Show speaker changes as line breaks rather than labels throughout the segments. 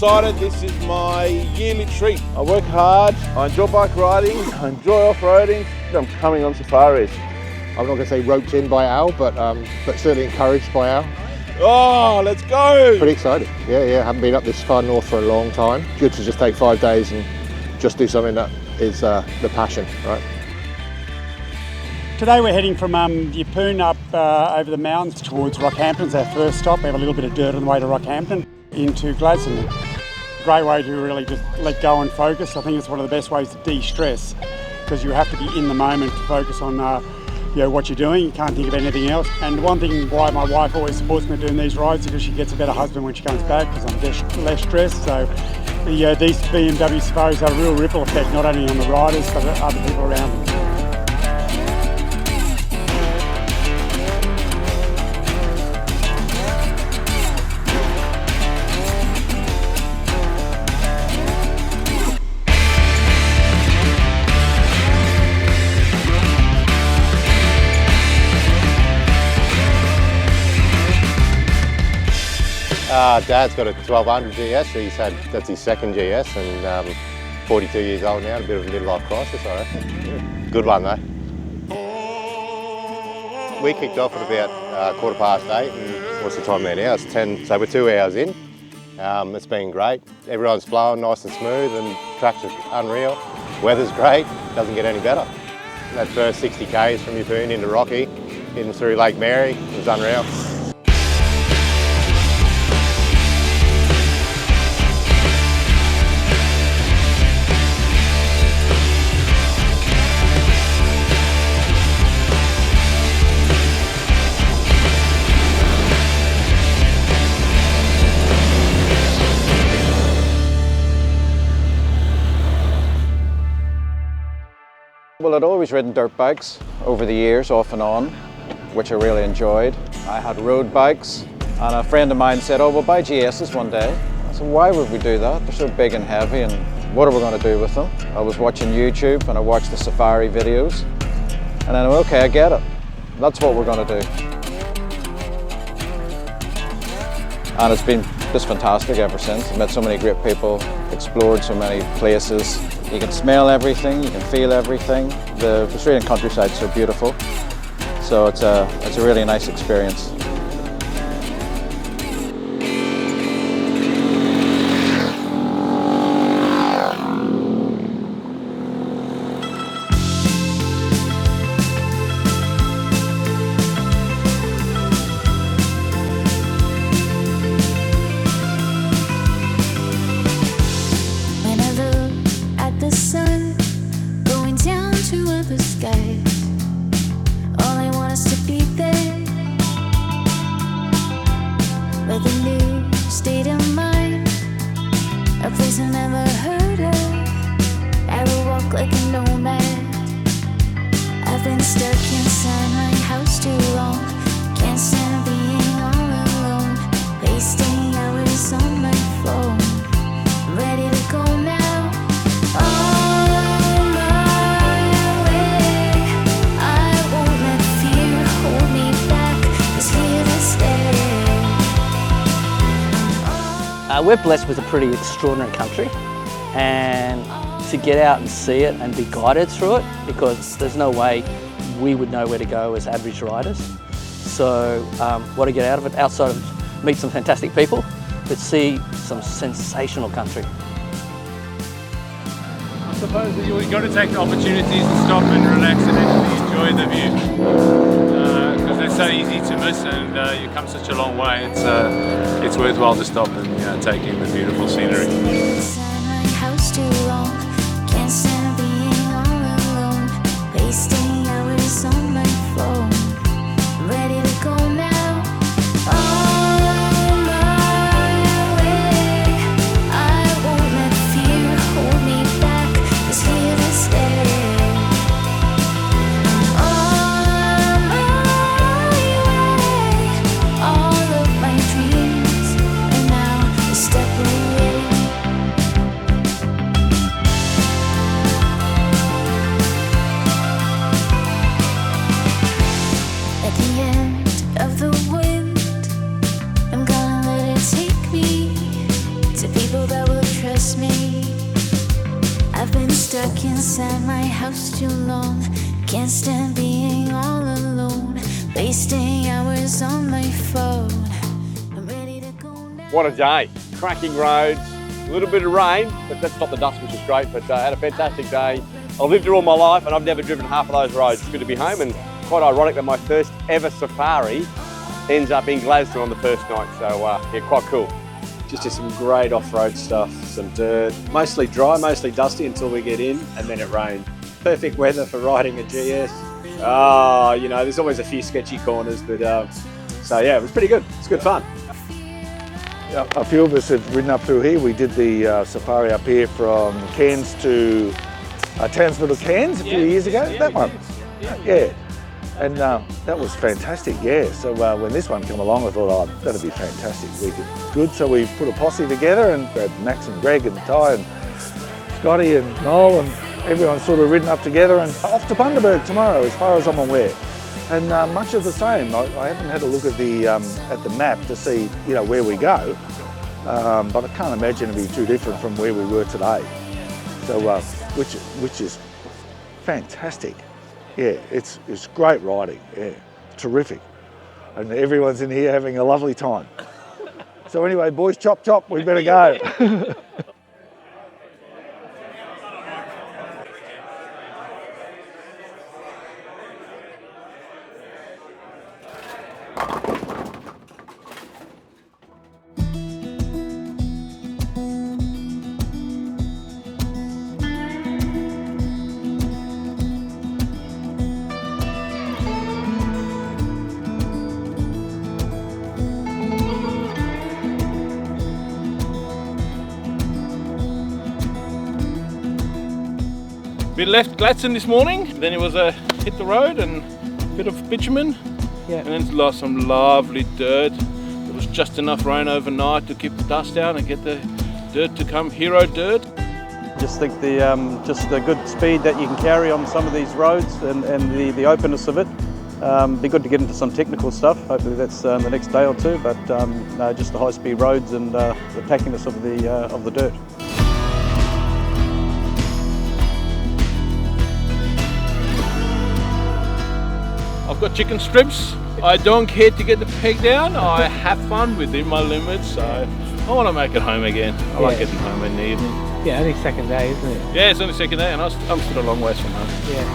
excited. This is my yearly treat. I work hard, I enjoy bike riding, I enjoy off-roading. I'm coming on safaris.
I'm not going to say roped in by Al, but certainly encouraged by Al.
Oh, let's go!
Pretty excited. Yeah, haven't been up this far north for a long time. Good to just take 5 days and just do something that is the passion, right?
Today we're heading from Yeppoon up over the mountains towards Rockhampton. It's our first stop. We have a little bit of dirt on the way to Rockhampton into Gladstone. Great way to really just let go and focus. I think it's one of the best ways to de-stress because you have to be in the moment to focus on what you're doing. You can't think of anything else. And one thing why my wife always supports me doing these rides is because she gets a better husband when she comes back because I'm less stressed. So these BMW Safaris have a real ripple effect, not only on the riders but other people around them.
Dad's got a 1200 GS. That's his second GS, and 42 years old now. A bit of a midlife crisis, I reckon. Yeah. Good one though. We kicked off at about 8:15, and what's the time there now? It's 10, so we're 2 hours in. It's been great. Everyone's flowing nice and smooth, and tracks are unreal. Weather's great. Doesn't get any better. That first 60 k's from Yeppoon into Rocky, in through Lake Mary, was unreal.
Well, I'd always ridden dirt bikes over the years, off and on, which I really enjoyed. I had road bikes, and a friend of mine said, "Oh, we'll buy GS's one day." I said, "Why would we do that? They're so big and heavy, and what are we going to do with them?" I was watching YouTube, and I watched the Safari videos, and I went, "Okay, I get it. That's what we're going to do." And it's been just fantastic ever since. I've met so many great people, explored so many places. You can smell everything, you can feel everything. The Australian countryside is so beautiful. So it's a really nice experience.
With a new state of mind, a place I never heard of. I will walk like a nomad. I've been stuck inside my house too long. Can't stand being all alone. Wasting hours on my phone. I'm ready to go now. On my way. I won't let fear hold me back. It's here to stay.
We're blessed with a pretty extraordinary country, and to get out and see it and be guided through it, because there's no way we would know where to go as average riders. So what to get out of it, outside of meet some fantastic people, but see some sensational country.
I suppose that you've got to take the opportunities to stop and relax and actually enjoy the view. Because they're so easy to miss, and you come such a long way. It's worthwhile to stop and take in the beautiful scenery.
been stuck inside my house too long. Can't stand being all alone. Wasting hours on my phone. I'm ready to go now.
What a day. Cracking roads, a little bit of rain, but that stopped the dust, which is great. But I had a fantastic day. I've lived here all my life and I've never driven half of those roads. It's good to be home, and quite ironic that my first ever safari ends up in Gladstone on the first night. So yeah, quite cool.
Just did some great off-road stuff, some dirt, mostly dry, mostly dusty until we get in, and then it rained. Perfect weather for riding a GS. You know, there's always a few sketchy corners, but so yeah, it was pretty good. It's good fun.
Yeah, a few of us have ridden up through here. We did the safari up here from Cairns to Townsville to Cairns a few years ago. That one, yeah. And that was fantastic, yeah. So when this one came along, I thought, oh, that'd be fantastic. Good, so we put a posse together and grabbed Max and Greg and Ty and Scotty and Noel, and everyone's sort of ridden up together and off to Bundaberg tomorrow, as far as I'm aware. And much of the same. I haven't had a look at the map to see, you know, where we go, but I can't imagine it'd be too different from where we were today. So, which is fantastic. Yeah, it's great riding, yeah, terrific. And everyone's in here having a lovely time. So anyway, boys, chop chop, we better go.
We left Gladstone this morning, then it was a hit the road and a bit of bitumen, and then lost some lovely dirt. There was just enough rain overnight to keep the dust out and get the dirt to come, hero dirt.
Just think the good speed that you can carry on some of these roads and the openness of it. Be good to get into some technical stuff. Hopefully that's the next day or two, but no, just the high-speed roads and the tackiness of the dirt.
I've got chicken strips. I don't care to get the peg down. I have fun within my limits. So I want to make it home again. I like getting home in the evening.
Yeah, only second day, isn't it?
Yeah, it's only second day and I'm still a long ways from home.
Yeah.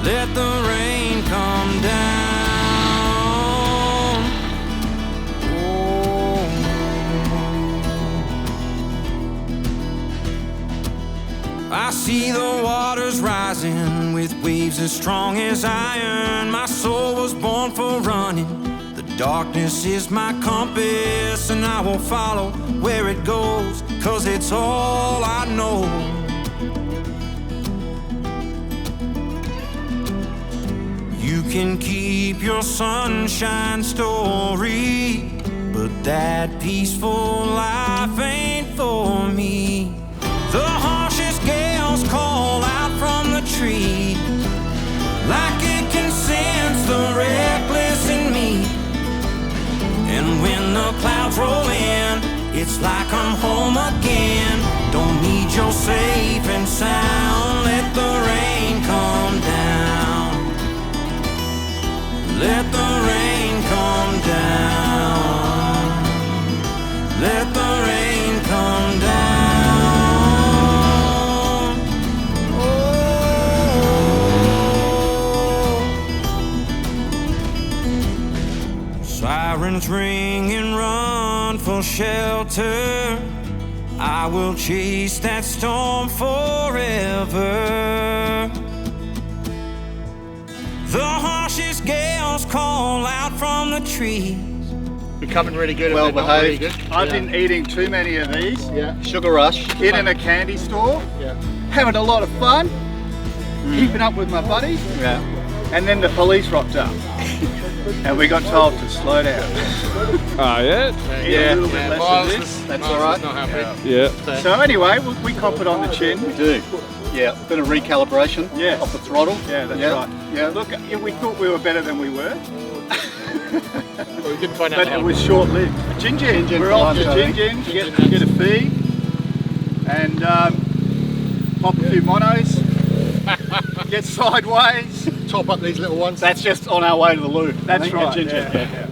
Let the rain come down. I see the waters rising with waves as strong as iron. My soul was born for running. The darkness is my compass, and I will follow where it goes, 'cause it's all I know. You can keep your sunshine story, but that peaceful life ain't for me. The harshest gales call out from the trees, like it can sense the reckless in me. And when the clouds roll in, it's like I'm home again. Don't need your safe and sound. Let the rain come down. Let the rain come down. Let the rain come down. Sirens ring and run for shelter. I will chase that storm forever. The harshest gales call out from the trees.
We're coming really good.
Well behaved.
Really good.
I've been eating too many of these.
Yeah. Sugar rush.
In a candy store.
Yeah.
Having a lot of fun. Keeping up with my buddies.
Yeah.
And then the police rocked up. And we got told to slow down.
Oh yeah?
Yeah, a little bit less than this. That's all right.
Not happy. Yeah.
So anyway, we cop it on the chin.
We do. Yeah, a bit of recalibration
Yeah.
off the throttle.
Yeah, that's right.
Yeah.
Look, we thought we were better than we were. Well, we couldn't find out. But it was short-lived. Gin. We're off to Gin to get a feed and pop a few monos, get sideways,
top up these little ones.
That's just on our way to the loo. That's right.
Gin.
Yeah.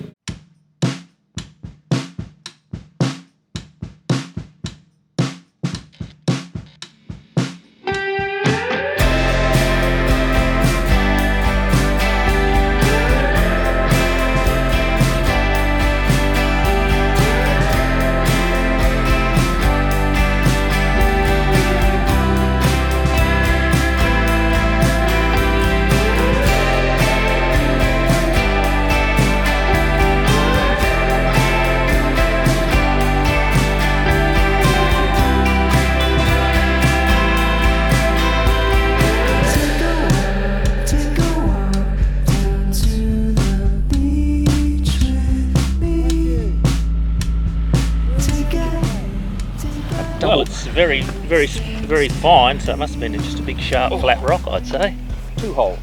Well, it's very fine, so it must have been just a big sharp flat rock, I'd say.
2 holes.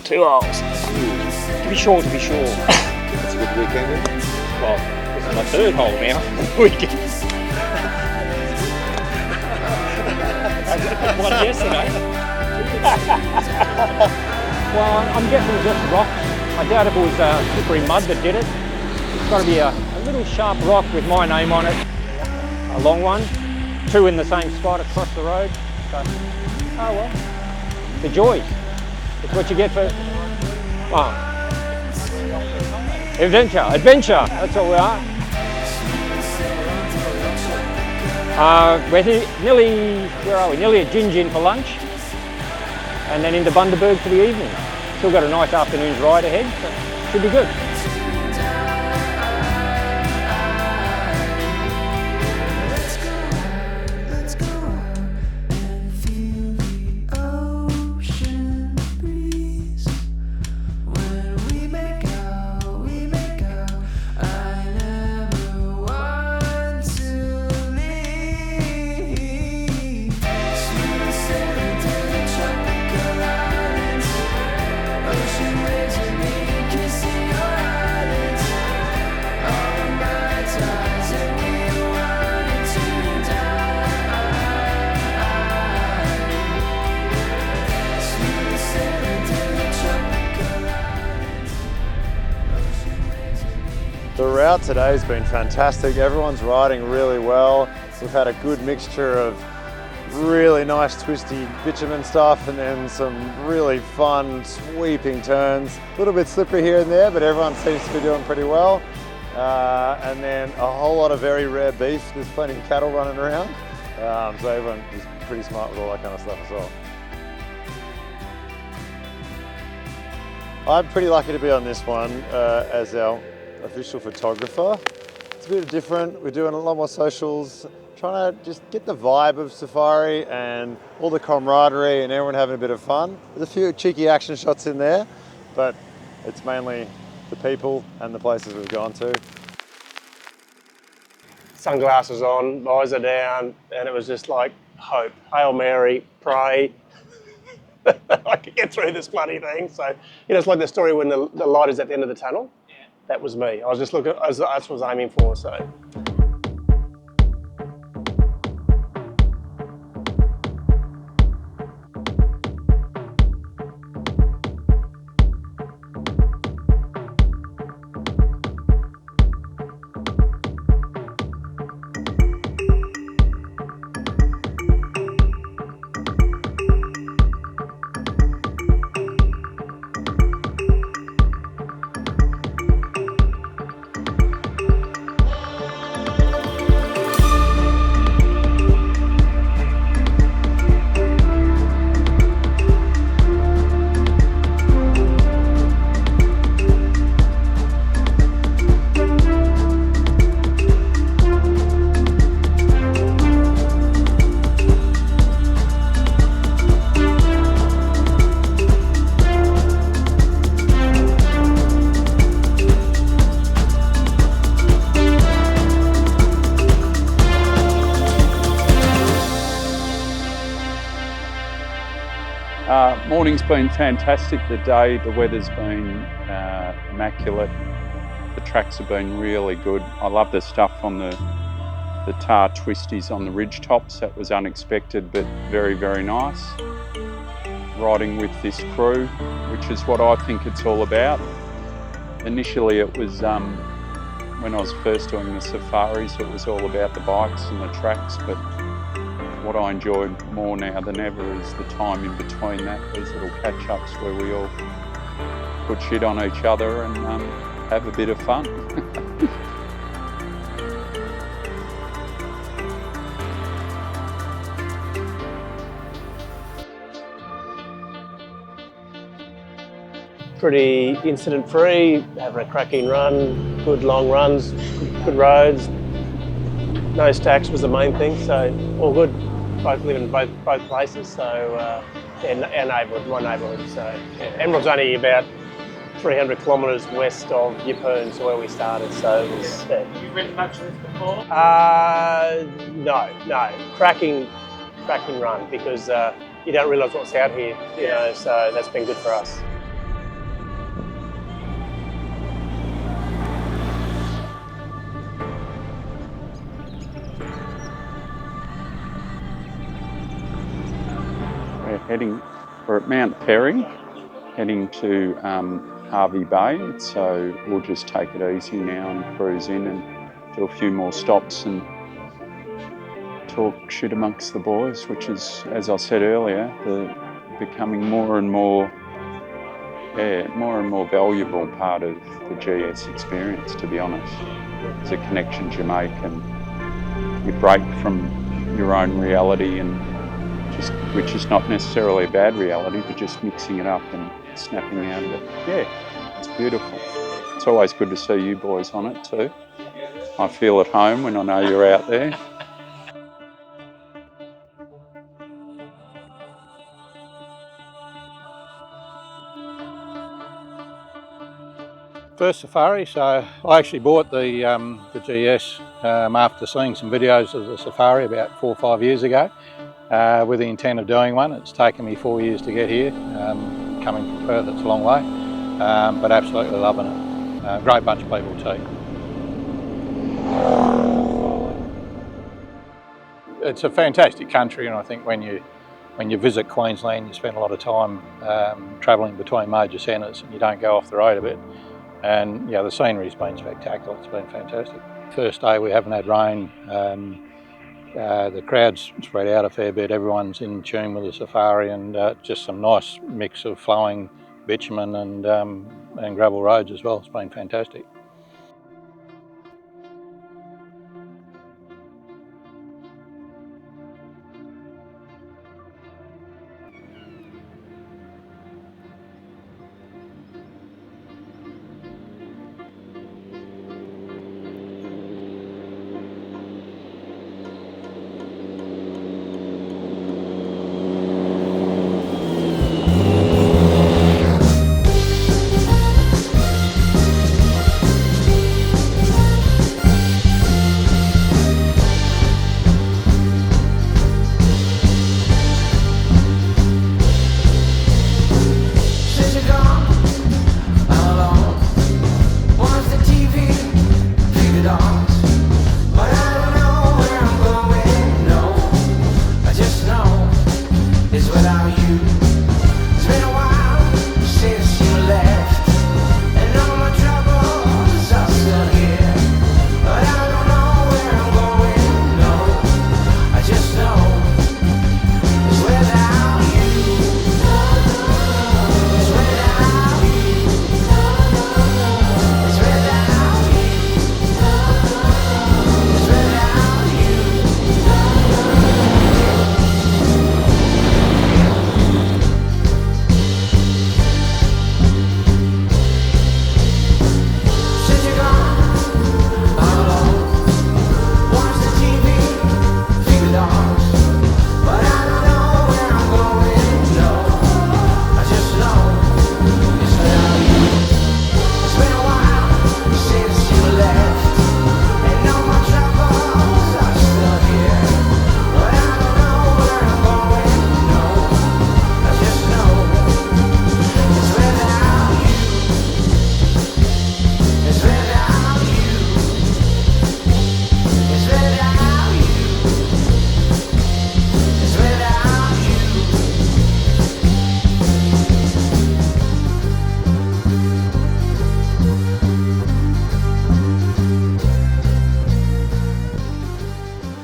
2 holes.
To be sure.
It's a good weekend.
Well, this is my 3rd hole now. Weekend.
One yesterday.
Well, I'm guessing just rocks. I doubt if it was slippery mud that did it. It's got to be a little sharp rock with my name on it. A long one. 2 in the same spot across the road. So, oh well. The joys. It's what you get for... Oh. Adventure. That's what we are. We're where are we? Nearly at Gin for lunch. And then into Bundaberg for the evening. Still got a nice afternoon's ride ahead, so should be good.
The route today has been fantastic. Everyone's riding really well. We've had a good mixture of really nice twisty bitumen stuff and then some really fun sweeping turns. A little bit slippery here and there, but everyone seems to be doing pretty well. And then a whole lot of very rare beef. There's plenty of cattle running around. So everyone is pretty smart with all that kind of stuff as well. I'm pretty lucky to be on this one as our official photographer. It's a bit different. We're doing a lot more socials, trying to just get the vibe of Safari and all the camaraderie and everyone having a bit of fun. There's a few cheeky action shots in there, but it's mainly the people and the places we've gone to.
Sunglasses on, eyes are down, and it was just like hope. Hail Mary, pray. I could get through this bloody thing. So, you know, it's like the story when the light is at the end of the tunnel. Yeah. That was me. I was just looking, that's what I was aiming for, so.
Morning's been fantastic. The weather's been immaculate. The tracks have been really good. I love the stuff on the tar twisties on the ridge tops. That was unexpected, but very, very nice. Riding with this crew, which is what I think it's all about. Initially it was, when I was first doing the safaris, it was all about the bikes and the tracks, but what I enjoy more now than ever is the time in between that, these little catch-ups where we all put shit on each other and have a bit of fun.
Pretty incident-free, having a cracking run, good long runs, good roads. No stacks was the main thing, so all good. Both live in both places, so our neighbourhood, my neighbourhood. So Emerald's only about 300 kilometres west of Yeppoon, so where we started. So it was.
Have you ridden much of this before?
No. Cracking run because you don't realise what's out here, you know. So that's been good for us.
We're at Mount Perry, heading to Harvey Bay, so we'll just take it easy now and cruise in and do a few more stops and talk shit amongst the boys, which is, as I said earlier, becoming more and more valuable part of the GS experience, to be honest. It's a connection you make and you break from your own reality, and which is not necessarily a bad reality, but just mixing it up and snapping out of it. Yeah, it's beautiful. It's always good to see you boys on it too. I feel at home when I know you're out there.
First safari, so I actually bought the GS after seeing some videos of the Safari about 4 or 5 years ago with the intent of doing one. It's taken me 4 years to get here. Coming from Perth, it's a long way, but absolutely loving it. Great bunch of people too. It's a fantastic country, and I think when you visit Queensland, you spend a lot of time travelling between major centres and you don't go off the road a bit. And yeah, the scenery's been spectacular. It's been fantastic. First day we haven't had rain. The crowd's spread out a fair bit. Everyone's in tune with the safari, and just some nice mix of flowing bitumen and gravel roads as well. It's been fantastic.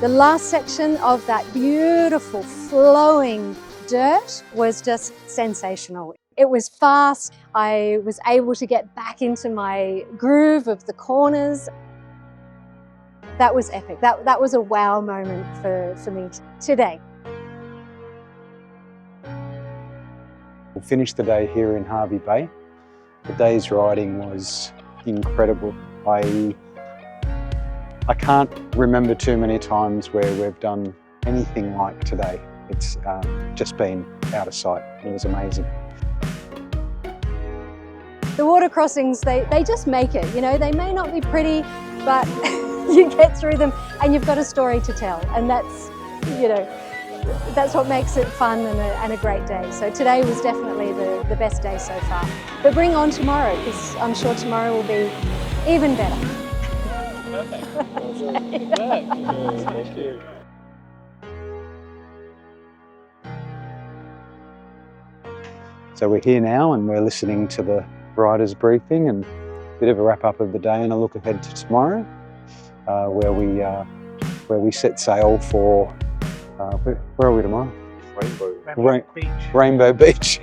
The last section of that beautiful flowing dirt was just sensational. It was fast. I was able to get back into my groove of the corners. That was epic. That was a wow moment for me today.
We finished the day here in Hervey Bay. The day's riding was incredible. I can't remember too many times where we've done anything like today. It's just been out of sight. It was amazing.
The water crossings, they just make it. You know, they may not be pretty, but you get through them and you've got a story to tell. And that's, you know, that's what makes it fun and a great day. So today was definitely the best day so far. But bring on tomorrow, because I'm sure tomorrow will be even better.
Perfect. Thank you.
So we're here now and we're listening to the riders briefing and a bit of a wrap up of the day and a look ahead to tomorrow, where we set sail for, where are we tomorrow? Rainbow Beach.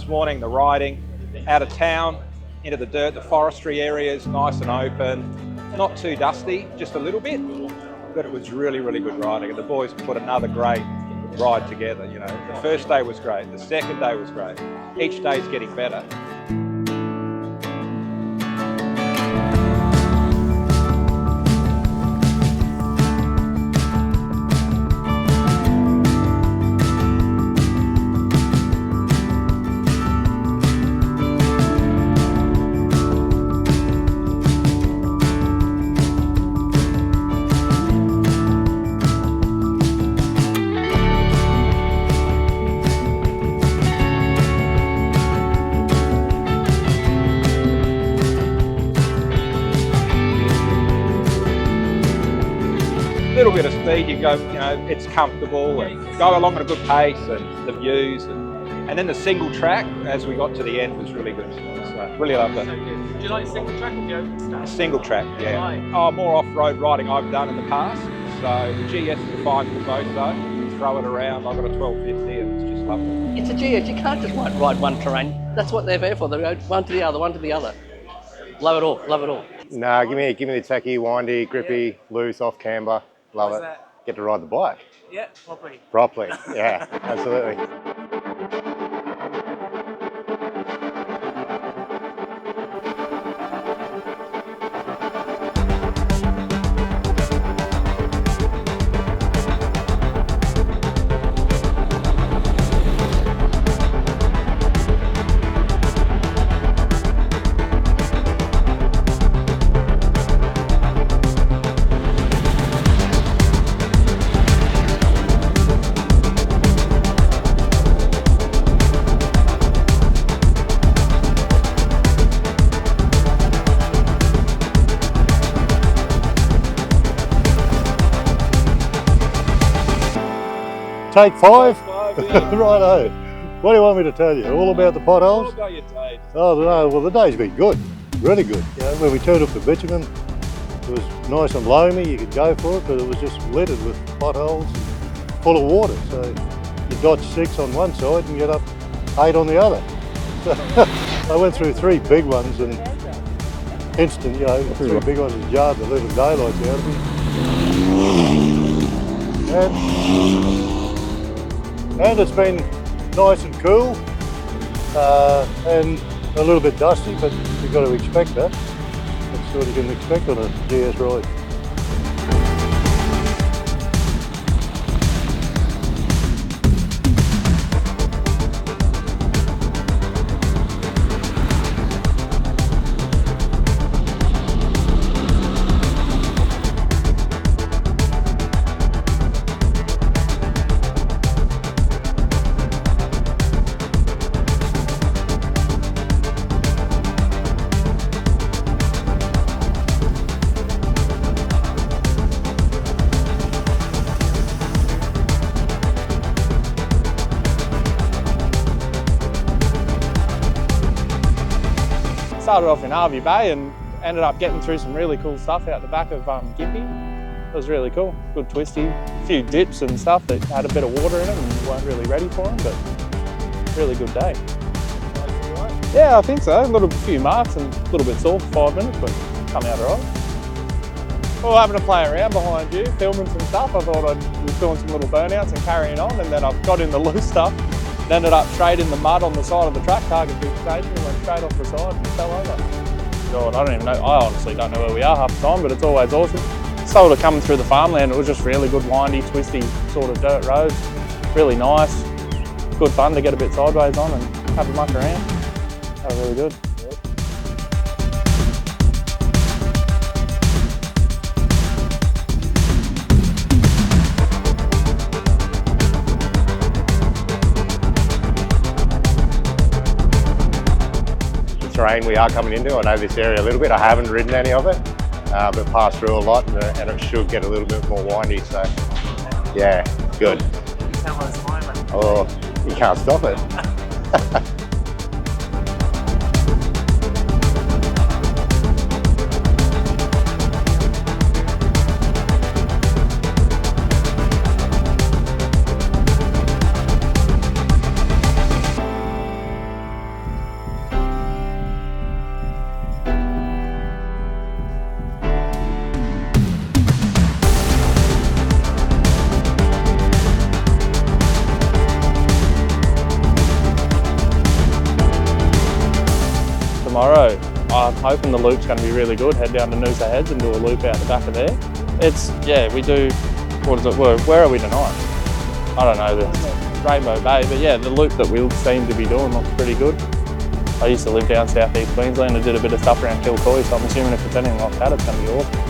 Morning, the riding, out of town, into the dirt, the forestry areas, nice and open, not too dusty, just a little bit, but it was really, really good riding, and the boys put another great ride together. You know, the first day was great, the second day was great, each day's getting better. Little bit of speed, you go, you know, it's comfortable and go along at a good pace, and the views, and then the single track as we got to the end was really good. So really loved it.
Do you like single track or the open stuff?
Single track, yeah. Oh, more off-road riding I've done in the past. So the GS is fine for both though. You throw it around, I've got a 1250 and it's just lovely.
It's a GS, you can't just ride one terrain. That's what they're there for. They go one to the other, one to the other. Love it all, love it all.
Nah, give me the techie, windy, grippy, loose, off camber. Love it. Get to ride the bike.
Yeah, properly.
Properly, yeah, absolutely.
Take 5?
Yeah.
Righto. What do you want me to tell you? All about the potholes?
All about your day.
Oh, no. Well, the day's been good. Really good. You know, when we turned up the bitumen, it was nice and loamy. You could go for it, but it was just littered with potholes, full of water. So you dodge 6 on one side and get up 8 on the other. So I went through 3 big ones and instant, you know, 3 big ones and jarred the living daylights out of me. And it's been nice and cool and a little bit dusty, but you've got to expect that. That's what you can expect on a GS ride.
Started off in Harvey Bay and ended up getting through some really cool stuff out the back of Yeppoon. It was really cool, good twisty, a few dips and stuff that had a bit of water in them and weren't really ready for them, but really good day. Yeah, I think so. A few marks and a little bit sore for 5 minutes, but come out all right. Well, having to play around behind you, filming some stuff, I thought I was doing some little burnouts and carrying on, and then I've got in the loose stuff. Ended up straight in the mud on the side of the track, target big station, and went straight off the side and fell over. God, I don't even know, I honestly don't know where we are half the time, but it's always awesome. Sort of coming through the farmland, it was just really good windy, twisty sort of dirt roads. Really nice, good fun to get a bit sideways on and have a muck around. That was really good.
Terrain we are coming into. I know this area a little bit. I haven't ridden any of it, but passed through a lot, and it should get a little bit more windy. So, yeah, good. Oh, you can't stop it.
Tomorrow, I'm hoping the loop's going to be really good. Head down to Noosa Heads and do a loop out the back of there. Yeah, we do, what is it, where are we tonight? I don't know, the Rainbow Bay, but yeah, the loop that we seem to be doing looks pretty good. I used to live down southeast Queensland and did a bit of stuff around Kilcoy, so I'm assuming if it's anything like that, it's going to be awesome.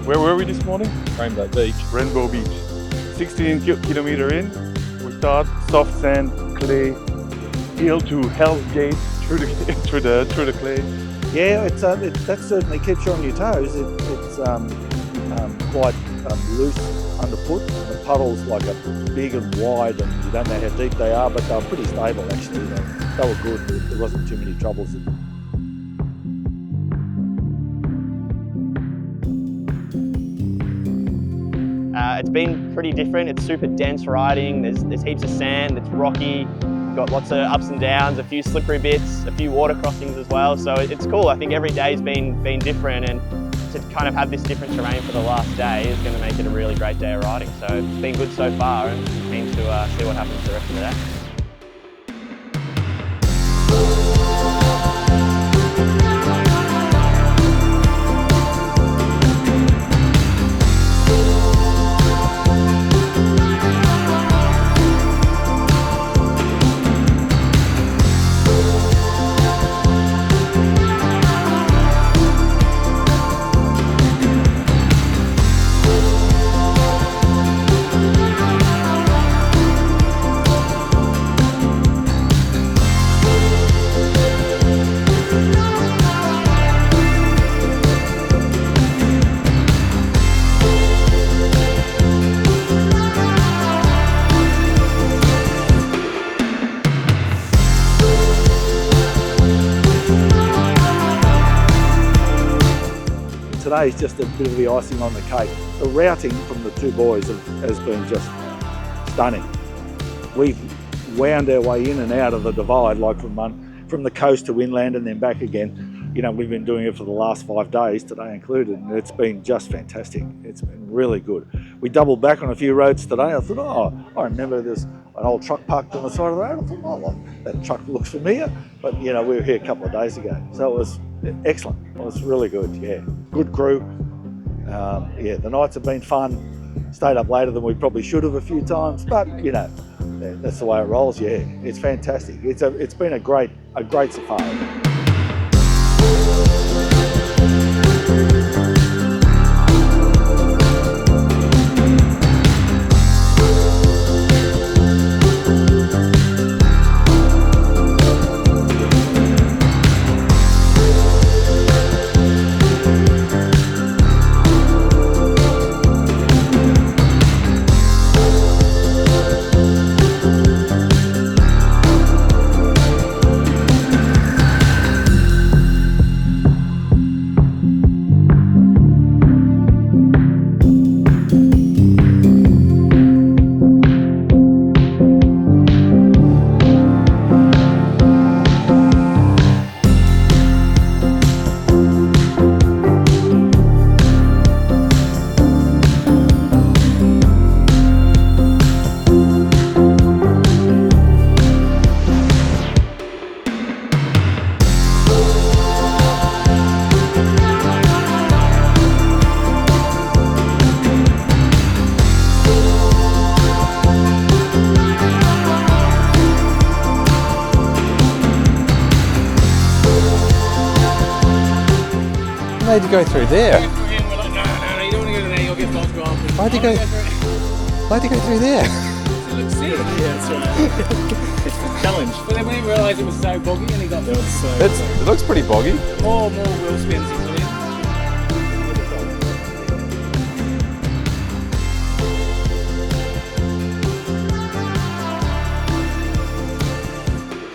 Where were we this morning?
Rainbow Beach.
Rainbow Beach. 16 kilometer in. We start soft sand, clay, hill to Hell's Gate through the clay.
Yeah, that certainly keeps you on your toes. It's quite loose underfoot. The puddles like are big and wide, and you don't know how deep they are, but they're pretty stable actually. They were good. There wasn't too many troubles.
it's been pretty different. It's super dense riding. There's heaps of sand. It's rocky. Got lots of ups and downs, a few slippery bits, a few water crossings as well. So it's cool. I think every day's been different, and to kind of have this different terrain for the last day is going to make it a really great day of riding. So it's been good so far, and keen to see what happens the rest of the day.
Today's just a bit of the icing on the cake. The routing from the two boys has been just stunning. We've wound our way in and out of the divide, like from the coast to inland and then back again. You know, we've been doing it for the last 5 days, today included, and it's been just fantastic. It's been really good. We doubled back on a few roads today. I thought, oh, I remember there's an old truck parked on the side of the road. I thought, oh, well, that truck looks familiar. But, you know, we were here a couple of days ago. So it was excellent. It was really good, yeah. Good crew. Yeah, the nights have been fun. Stayed up later than we probably should have a few times, but, you know, that's the way it rolls, yeah. It's fantastic. It's been a great safari.
Why'd you go through there?
We're like, no, you don't want to go there, you'll get lost off.
Why'd you go through there?
It looks sick. Yeah, that's right. It's a challenge. But then when he realised it was so boggy and he got
It looks pretty boggy.
more wheel spins he put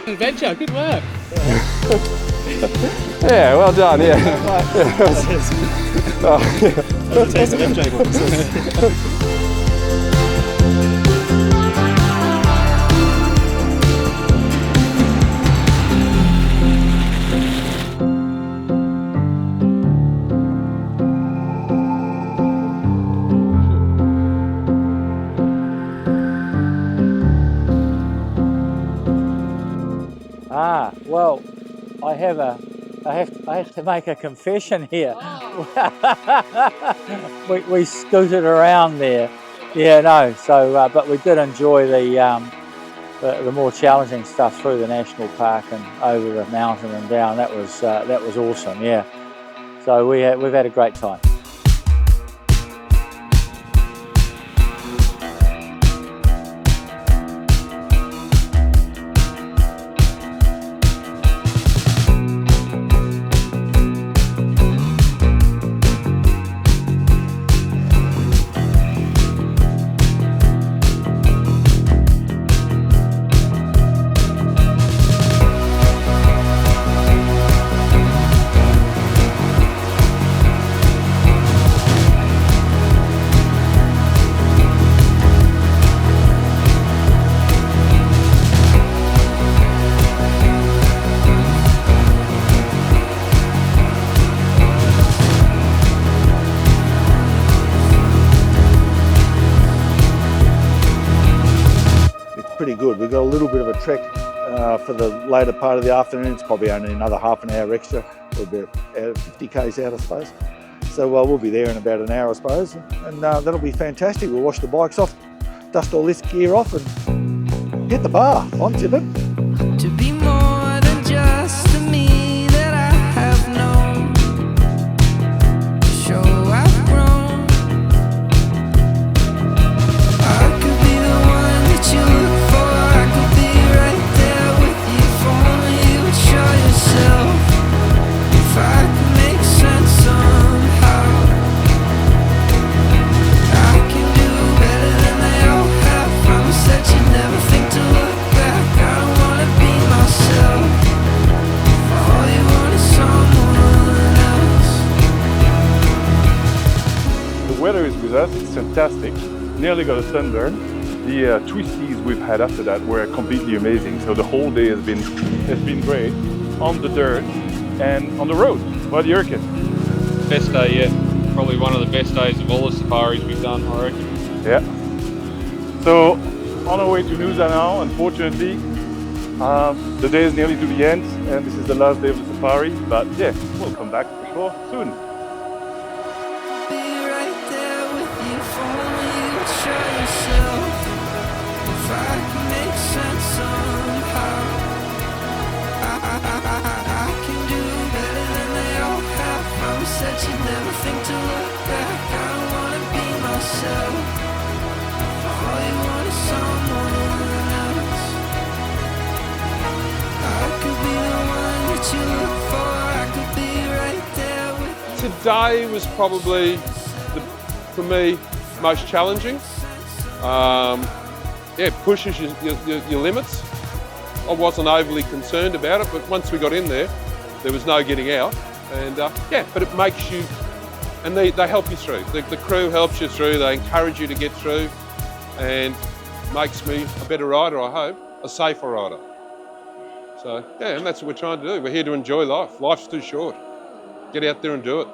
in. Adventure, good work.
Yeah, well done, yeah.
That's a taste of MJ boys.
Well, I have to make a confession here. we scooted around there. Yeah, no. So, but we did enjoy the more challenging stuff through the national park and over the mountain and down. That was awesome. Yeah. So we've had a great time.
we've got a little bit of a trek for the later part of the afternoon. It's probably only another half an hour extra. We'll be out 50 k's out, I suppose. So we'll be there in about an hour, I suppose, and that'll be fantastic. We'll wash the bikes off, dust all this gear off, and hit the bar. I'm tipping.
To be more than just the me that I have known, to show I've grown. I could be the one that you look for. I could be right there with you if only you would show yourself. If I could make sense somehow, I can do better than they all have. Promise that you never think to look back. I don't wanna be myself. All you want is someone else.
The weather is with us, it's fantastic. Nearly got a sunburn. The twisties we've had after that were completely amazing. So the whole day has been great on the dirt and on the road. What do you reckon?
Best day yet. Probably one of the best days of all the safaris we've done, I reckon.
Yeah. So on our way to Noosa now, unfortunately. The day is nearly to the end and this is the last day of the safari. But yeah, we'll come back for sure soon.
Be right there with you if only you would show yourself. If I could make sense somehow, I can do better than they all have. Promise that you never think to look back. I don't wanna be myself. All you want is someone else. I could be the one that you look for. I could be right there with you.
Today was probably, for me, most challenging. Yeah, pushes your limits. I wasn't overly concerned about it, but once we got in there was no getting out. And yeah, but it makes you, and they help you through. The crew helps you through, they encourage you to get through, and makes me a better rider, I hope, a safer rider. So yeah, and that's what we're trying to do. We're here to enjoy life. Life's too short. Get out there and do it.